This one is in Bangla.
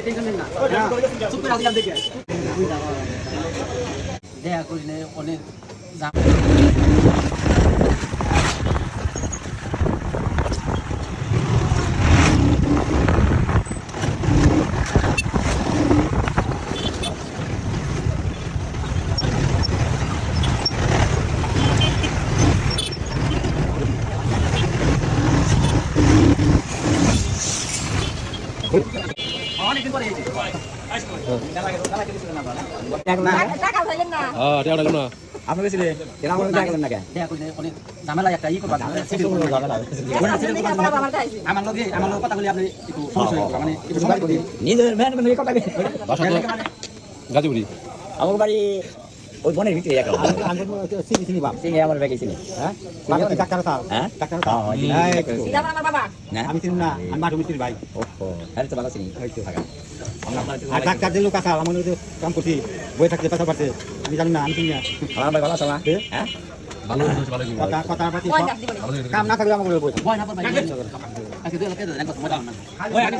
টেনশন নেন না চুপ করে আসলাম দেখে দেখা করিলে অনেক অনেকদিন পরে এসেছি আপনি গেছিলে এরকম দেখা গেলেন না কেন? দেখা করিলে অনেক ঝামেলা একটা ই করবা আমার লগে কথা বলি আপনি একটু সমস্যা হবে মানে একটু সময় করি নিজের ম্যান মানে কথা গাজীপুরি আমার বাড়ি ওই বনের ভিতরে একটা চিনি বাপ চিনি আমার ব্যাগে চিনি হ্যাঁ ডাক্তার স্যার হ্যাঁ ডাক্তার আমি চিনি না আমি মাঠু মিস্ত্রির ভাই ওহো আরে তো ভালো চিনি হয়তো থাকা আর ডাক্তার যে লোক আছে আমার মনে কাম করছি বই থাকতে পাতা পারছে আমি জানি না আমি চিনি না আমার ভাই ভালো আছে না হ্যাঁ ভালো কথা কথা পাতি কাম না থাকলে আমাকে বই ভয় না পারবা আজকে দুই লোকে দেন কথা মজা না ওই আগে